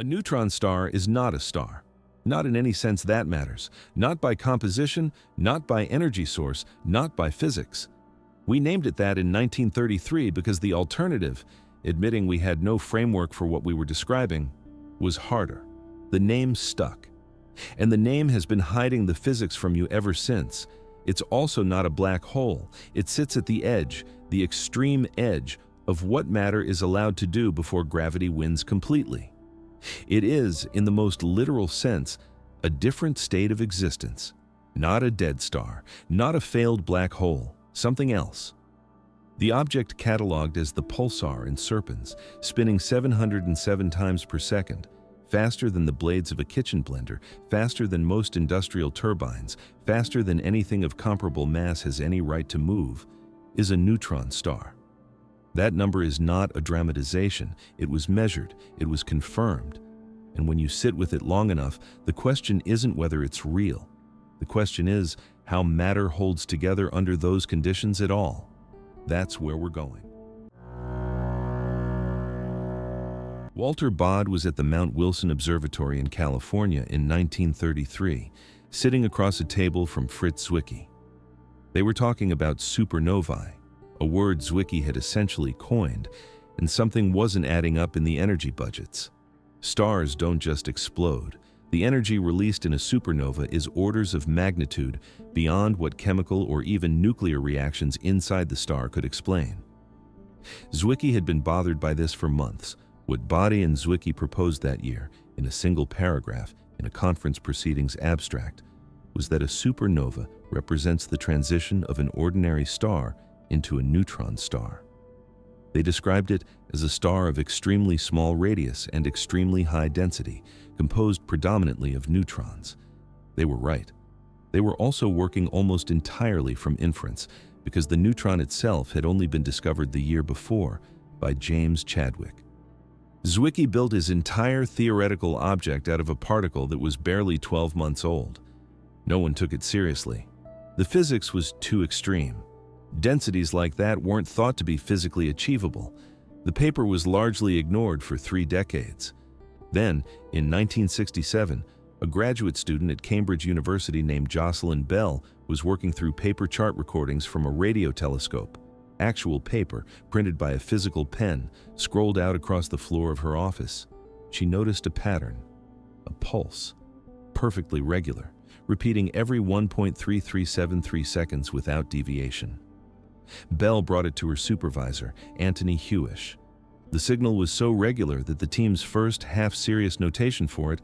A neutron star is not a star. Not in any sense that matters. Not by composition, not by energy source, not by physics. We named it that in 1933 because the alternative, admitting we had no framework for what we were describing, was harder. The name stuck. And the name has been hiding the physics from you ever since. It's also not a black hole. It sits at the edge, the extreme edge, of what matter is allowed to do before gravity wins completely. It is, in the most literal sense, a different state of existence. Not a dead star, not a failed black hole, something else. The object cataloged as the pulsar in Serpens, spinning 707 times per second, faster than the blades of a kitchen blender, faster than most industrial turbines, faster than anything of comparable mass has any right to move, is a neutron star. That number is not a dramatization. It was measured, it was confirmed. And when you sit with it long enough, the question isn't whether it's real. The question is how matter holds together under those conditions at all. That's where we're going. Walter Baade was at the Mount Wilson Observatory in California in 1933, sitting across a table from Fritz Zwicky. They were talking about supernovae, a word Zwicky had essentially coined, and something wasn't adding up in the energy budgets. Stars don't just explode. The energy released in a supernova is orders of magnitude beyond what chemical or even nuclear reactions inside the star could explain. Zwicky had been bothered by this for months. What Baade and Zwicky proposed that year, in a single paragraph in a conference proceedings abstract, was that a supernova represents the transition of an ordinary star into a neutron star. They described it as a star of extremely small radius and extremely high density, composed predominantly of neutrons. They were right. They were also working almost entirely from inference, because the neutron itself had only been discovered the year before by James Chadwick. Zwicky built his entire theoretical object out of a particle that was barely 12 months old. No one took it seriously. The physics was too extreme. Densities like that weren't thought to be physically achievable. The paper was largely ignored for 3 decades. Then, in 1967, a graduate student at Cambridge University named Jocelyn Bell was working through paper chart recordings from a radio telescope. Actual paper, printed by a physical pen, scrolled out across the floor of her office. She noticed a pattern, a pulse, perfectly regular, repeating every 1.3373 seconds without deviation. Bell brought it to her supervisor, Anthony Hewish. The signal was so regular that the team's first half-serious notation for it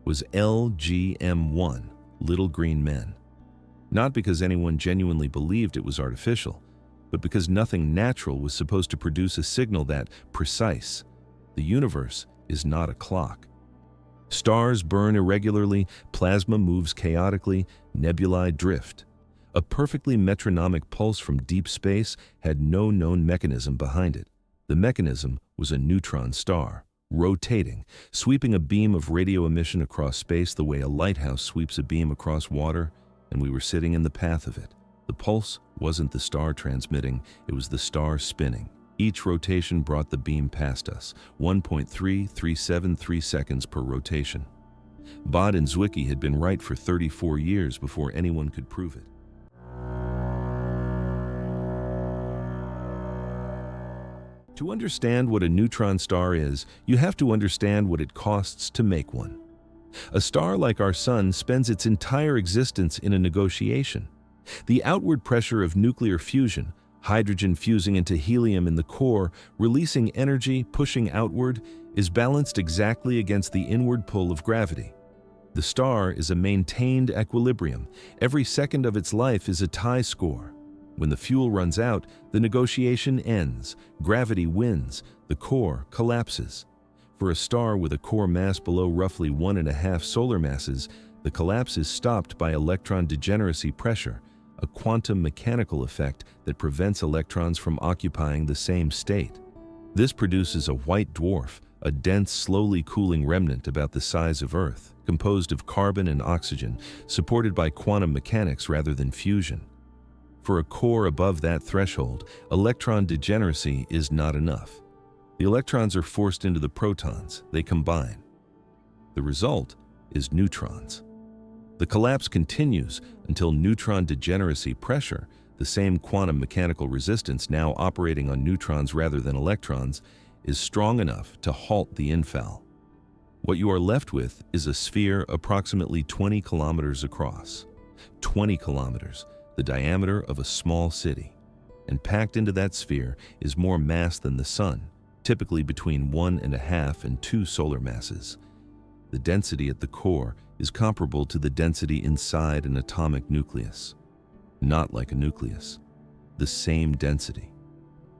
was LGM1, Little Green Men. Not because anyone genuinely believed it was artificial, but because nothing natural was supposed to produce a signal that precise. The universe is not a clock. Stars burn irregularly, plasma moves chaotically, nebulae drift. A perfectly metronomic pulse from deep space had no known mechanism behind it. The mechanism was a neutron star, rotating, sweeping a beam of radio emission across space the way a lighthouse sweeps a beam across water, and we were sitting in the path of it. The pulse wasn't the star transmitting, it was the star spinning. Each rotation brought the beam past us, 1.3373 seconds per rotation. Baade and Zwicky had been right for 34 years before anyone could prove it. To understand what a neutron star is, you have to understand what it costs to make one. A star like our Sun spends its entire existence in a negotiation. The outward pressure of nuclear fusion, hydrogen fusing into helium in the core, releasing energy, pushing outward, is balanced exactly against the inward pull of gravity. The star is a maintained equilibrium. Every second of its life is a tie score. When the fuel runs out, the negotiation ends, gravity wins, the core collapses. For a star with a core mass below roughly 1.5 solar masses, the collapse is stopped by electron degeneracy pressure, a quantum mechanical effect that prevents electrons from occupying the same state. This produces a white dwarf, a dense, slowly cooling remnant about the size of Earth, composed of carbon and oxygen, supported by quantum mechanics rather than fusion. For a core above that threshold, electron degeneracy is not enough. The electrons are forced into the protons, they combine. The result is neutrons. The collapse continues until neutron degeneracy pressure, the same quantum mechanical resistance now operating on neutrons rather than electrons, is strong enough to halt the infall. What you are left with is a sphere approximately 20 kilometers across. 20 kilometers, the diameter of a small city. And packed into that sphere is more mass than the Sun, typically between 1.5 and 2 solar masses. The density at the core is comparable to the density inside an atomic nucleus. Not like a nucleus. The same density.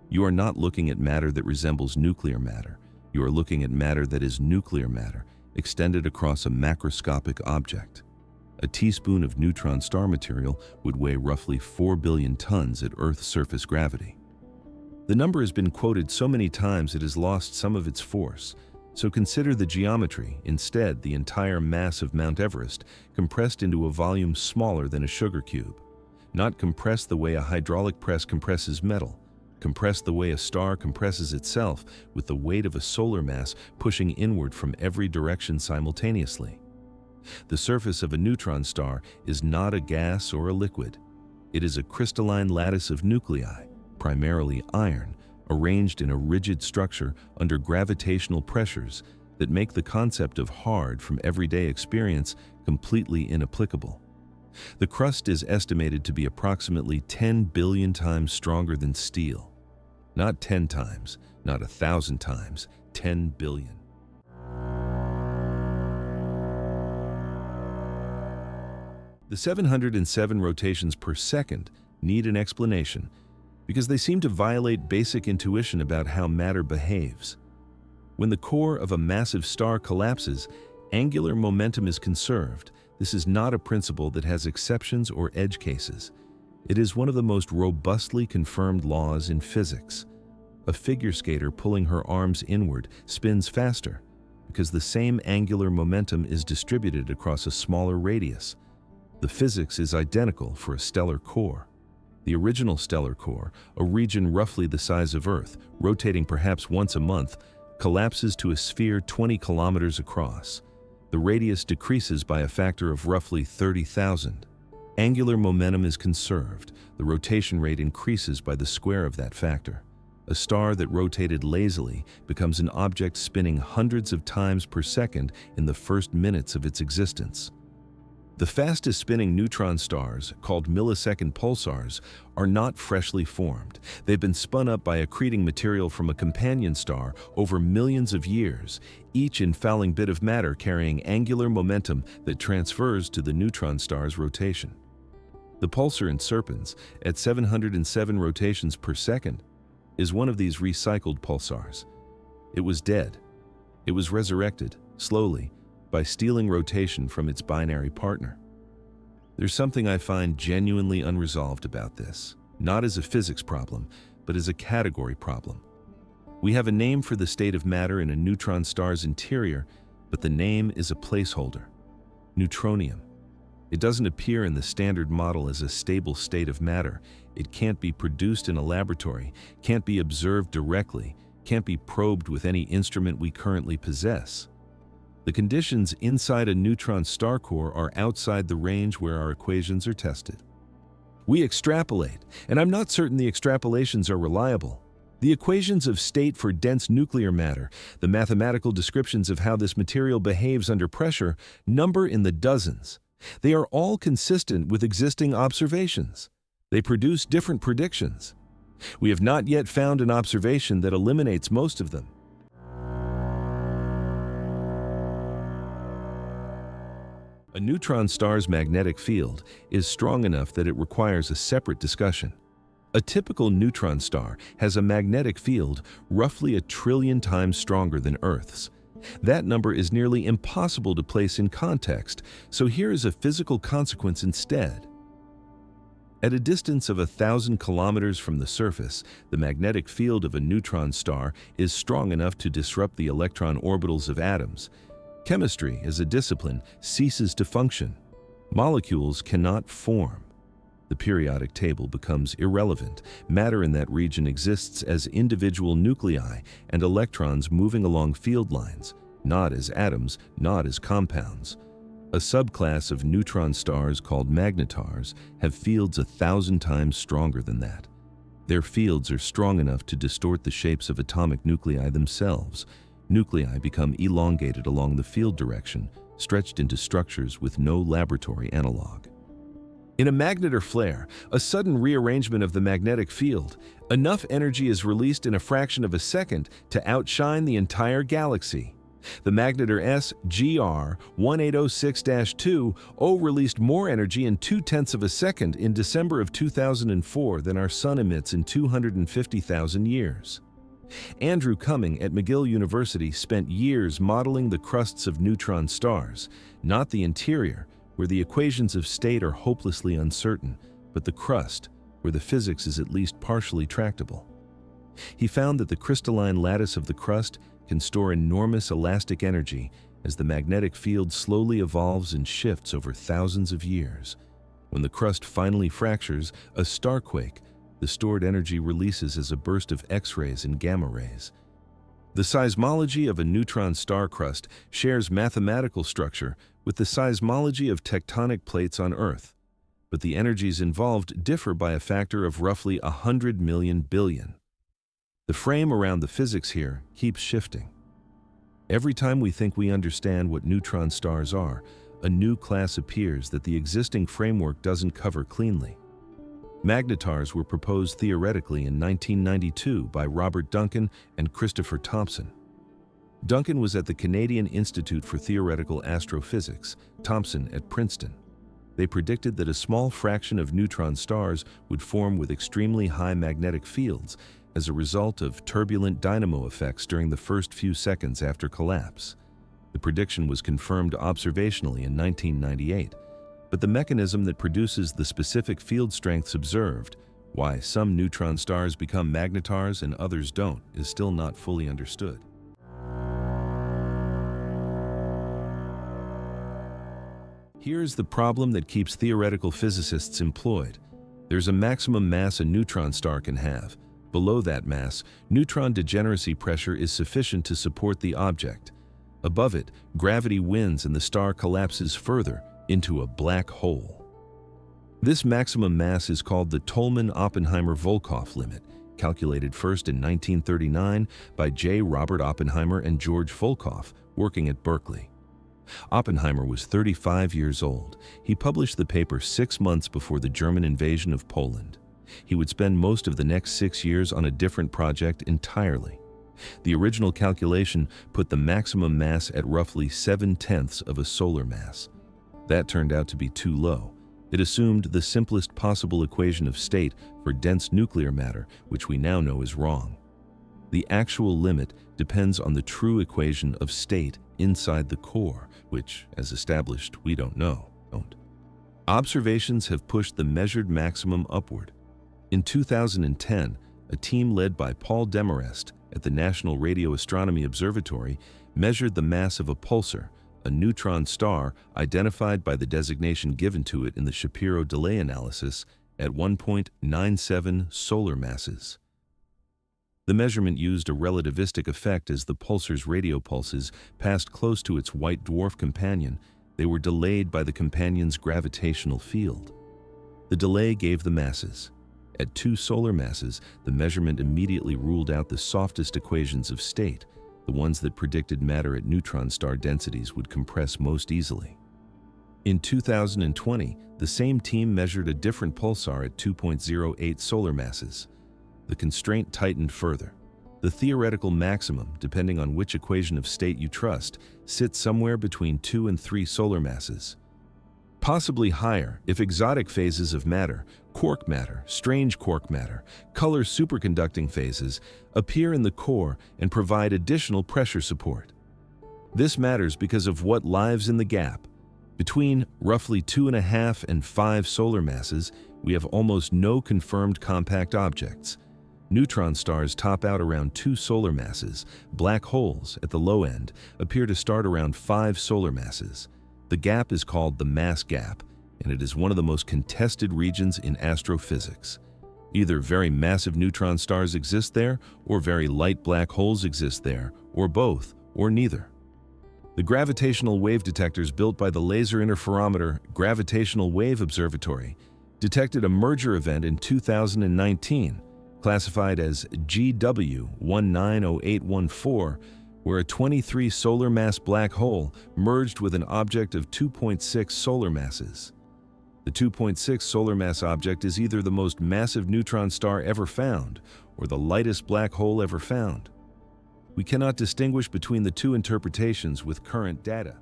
You are not looking at matter that resembles nuclear matter. You are looking at matter that is nuclear matter, extended across a macroscopic object. A teaspoon of neutron star material would weigh roughly 4 billion tons at Earth's surface gravity. The number has been quoted so many times it has lost some of its force, so consider the geometry, instead the entire mass of Mount Everest compressed into a volume smaller than a sugar cube. Not compressed the way a hydraulic press compresses metal, compressed the way a star compresses itself with the weight of a solar mass pushing inward from every direction simultaneously. The surface of a neutron star is not a gas or a liquid. It is a crystalline lattice of nuclei, primarily iron, arranged in a rigid structure under gravitational pressures that make the concept of hard from everyday experience completely inapplicable. The crust is estimated to be approximately 10 billion times stronger than steel. Not 10 times, not 1,000 times, 10 billion. The 707 rotations per second need an explanation because they seem to violate basic intuition about how matter behaves. When the core of a massive star collapses, angular momentum is conserved. This is not a principle that has exceptions or edge cases. It is one of the most robustly confirmed laws in physics. A figure skater pulling her arms inward spins faster because the same angular momentum is distributed across a smaller radius. The physics is identical for a stellar core. The original stellar core, a region roughly the size of Earth, rotating perhaps once a month, collapses to a sphere 20 kilometers across. The radius decreases by a factor of roughly 30,000. Angular momentum is conserved. The rotation rate increases by the square of that factor. A star that rotated lazily becomes an object spinning hundreds of times per second in the first minutes of its existence. The fastest spinning neutron stars, called millisecond pulsars, are not freshly formed. They've been spun up by accreting material from a companion star over millions of years, each infalling bit of matter carrying angular momentum that transfers to the neutron star's rotation. The pulsar in Serpens, at 707 rotations per second, is one of these recycled pulsars. It was dead. It was resurrected, slowly, by stealing rotation from its binary partner. There's something I find genuinely unresolved about this, not as a physics problem, but as a category problem. We have a name for the state of matter in a neutron star's interior, but the name is a placeholder. Neutronium. It doesn't appear in the standard model as a stable state of matter. It can't be produced in a laboratory, can't be observed directly, can't be probed with any instrument we currently possess. The conditions inside a neutron star core are outside the range where our equations are tested. We extrapolate, and I'm not certain the extrapolations are reliable. The equations of state for dense nuclear matter, the mathematical descriptions of how this material behaves under pressure, number in the dozens. They are all consistent with existing observations. They produce different predictions. We have not yet found an observation that eliminates most of them. A neutron star's magnetic field is strong enough that it requires a separate discussion. A typical neutron star has a magnetic field roughly 1 trillion times stronger than Earth's. That number is nearly impossible to place in context, so here is a physical consequence instead. At a distance of 1,000 kilometers from the surface, the magnetic field of a neutron star is strong enough to disrupt the electron orbitals of atoms. Chemistry, as a discipline, ceases to function. Molecules cannot form. The periodic table becomes irrelevant. Matter in that region exists as individual nuclei and electrons moving along field lines, not as atoms, not as compounds. A subclass of neutron stars called magnetars have fields 1,000 times stronger than that. Their fields are strong enough to distort the shapes of atomic nuclei themselves. Nuclei become elongated along the field direction, stretched into structures with no laboratory analog. In a magnetar flare, a sudden rearrangement of the magnetic field, enough energy is released in a fraction of a second to outshine the entire galaxy. The magnetar SGR-1806-2O released more energy in 0.2 of a second in December of 2004 than our Sun emits in 250,000 years. Andrew Cumming at McGill University spent years modeling the crusts of neutron stars, not the interior, where the equations of state are hopelessly uncertain, but the crust, where the physics is at least partially tractable. He found that the crystalline lattice of the crust can store enormous elastic energy as the magnetic field slowly evolves and shifts over thousands of years. When the crust finally fractures, a starquake, the stored energy releases as a burst of X-rays and gamma rays. The seismology of a neutron star crust shares mathematical structure with the seismology of tectonic plates on Earth, but the energies involved differ by a factor of roughly 100 million billion. The frame around the physics here keeps shifting. Every time we think we understand what neutron stars are, a new class appears that the existing framework doesn't cover cleanly. Magnetars were proposed theoretically in 1992 by Robert Duncan and Christopher Thompson. Duncan was at the Canadian Institute for Theoretical Astrophysics, Thompson at Princeton. They predicted that a small fraction of neutron stars would form with extremely high magnetic fields as a result of turbulent dynamo effects during the first few seconds after collapse. The prediction was confirmed observationally in 1998, but the mechanism that produces the specific field strengths observed, why some neutron stars become magnetars and others don't, is still not fully understood. Here's the problem that keeps theoretical physicists employed. There's a maximum mass a neutron star can have. Below that mass, neutron degeneracy pressure is sufficient to support the object. Above it, gravity wins and the star collapses further into a black hole. This maximum mass is called the Tolman-Oppenheimer-Volkoff limit, calculated first in 1939 by J. Robert Oppenheimer and George Volkoff, working at Berkeley. Oppenheimer was 35 years old. He published the paper 6 months before the German invasion of Poland. He would spend most of the next 6 years on a different project entirely. The original calculation put the maximum mass at roughly 7/10 of a solar mass. That turned out to be too low. It assumed the simplest possible equation of state for dense nuclear matter, which we now know is wrong. The actual limit depends on the true equation of state inside the core, which, as established, we don't know. Observations have pushed the measured maximum upward. In 2010, a team led by Paul Demarest at the National Radio Astronomy Observatory measured the mass of a pulsar, a neutron star identified by the designation given to it in the Shapiro delay analysis, at 1.97 solar masses. The measurement used a relativistic effect as the pulsar's radio pulses passed close to its white dwarf companion. They were delayed by the companion's gravitational field. The delay gave the masses. At 2 solar masses, the measurement immediately ruled out the softest equations of state, the ones that predicted matter at neutron star densities would compress most easily. In 2020, the same team measured a different pulsar at 2.08 solar masses. The constraint tightened further. The theoretical maximum, depending on which equation of state you trust, sits somewhere between 2 and 3 solar masses. Possibly higher if exotic phases of matter, quark matter, strange quark matter, color superconducting phases, appear in the core and provide additional pressure support. This matters because of what lies in the gap. Between roughly 2.5 and 5 solar masses, we have almost no confirmed compact objects. Neutron stars top out around 2 solar masses. Black holes, at the low end, appear to start around 5 solar masses. The gap is called the mass gap, and it is one of the most contested regions in astrophysics. Either very massive neutron stars exist there, or very light black holes exist there, or both, or neither. The gravitational wave detectors built by the Laser Interferometer Gravitational Wave Observatory detected a merger event in 2019, classified as GW190814, where a 23 solar mass black hole merged with an object of 2.6 solar masses. The 2.6 solar mass object is either the most massive neutron star ever found or the lightest black hole ever found. We cannot distinguish between the two interpretations with current data.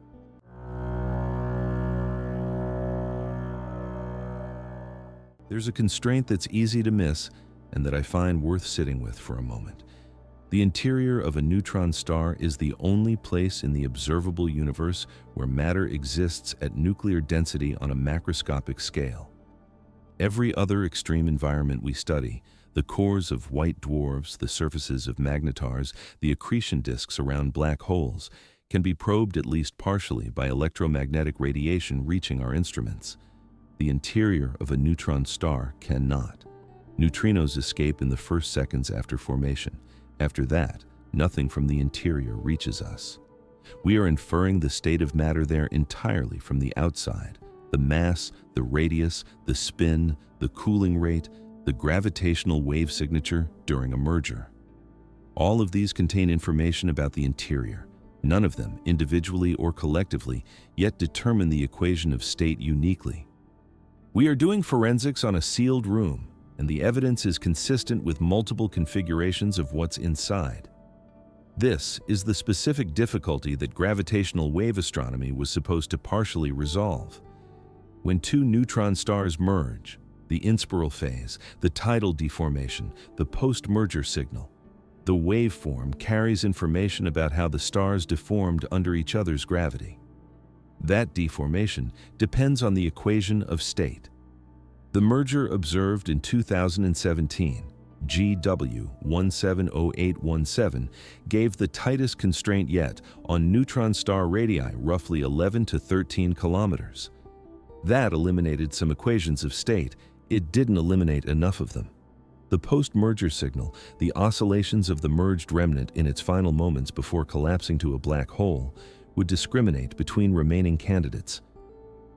There's a constraint that's easy to miss and that I find worth sitting with for a moment. The interior of a neutron star is the only place in the observable universe where matter exists at nuclear density on a macroscopic scale. Every other extreme environment we study, the cores of white dwarfs, the surfaces of magnetars, the accretion disks around black holes, can be probed at least partially by electromagnetic radiation reaching our instruments. The interior of a neutron star cannot. Neutrinos escape in the first seconds after formation. After that, nothing from the interior reaches us. We are inferring the state of matter there entirely from the outside. The mass, the radius, the spin, the cooling rate, the gravitational wave signature during a merger. All of these contain information about the interior. None of them, individually or collectively, yet determine the equation of state uniquely. We are doing forensics on a sealed room, and the evidence is consistent with multiple configurations of what's inside. This is the specific difficulty that gravitational wave astronomy was supposed to partially resolve. When two neutron stars merge, the inspiral phase, the tidal deformation, the post-merger signal, the waveform carries information about how the stars deformed under each other's gravity. That deformation depends on the equation of state. The merger observed in 2017, GW170817, gave the tightest constraint yet on neutron star radii, roughly 11 to 13 kilometers. That eliminated some equations of state. It didn't eliminate enough of them. The post-merger signal, the oscillations of the merged remnant in its final moments before collapsing to a black hole, would discriminate between remaining candidates.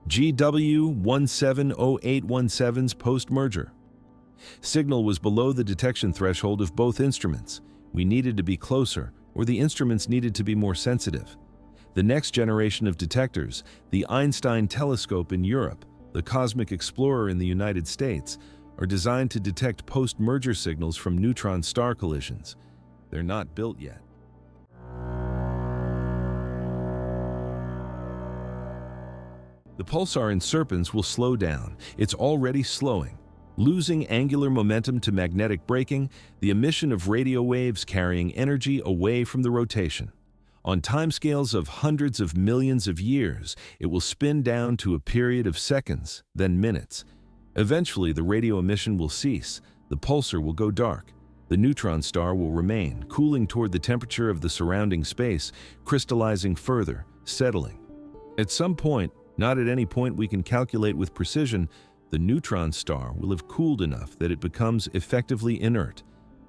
GW170817's post-merger signal was below the detection threshold of both instruments. We needed to be closer, or the instruments needed to be more sensitive. The next generation of detectors, the Einstein telescope in Europe, the Cosmic Explorer in the United States, are designed to detect post-merger signals from neutron star collisions. They're not built yet. The pulsar in Serpens will slow down. It's already slowing. Losing angular momentum to magnetic braking, the emission of radio waves carrying energy away from the rotation. On timescales of hundreds of millions of years, it will spin down to a period of seconds, then minutes. Eventually, the radio emission will cease. The pulsar will go dark. The neutron star will remain, cooling toward the temperature of the surrounding space, crystallizing further, settling. At some point, not at any point we can calculate with precision, the neutron star will have cooled enough that it becomes effectively inert,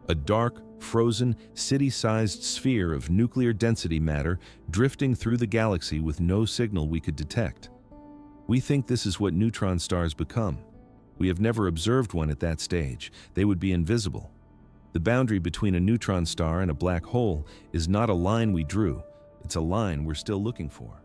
a dark, frozen, city-sized sphere of nuclear density matter drifting through the galaxy with no signal we could detect. We think this is what neutron stars become. We have never observed one at that stage. They would be invisible. The boundary between a neutron star and a black hole is not a line we drew. It's a line we're still looking for.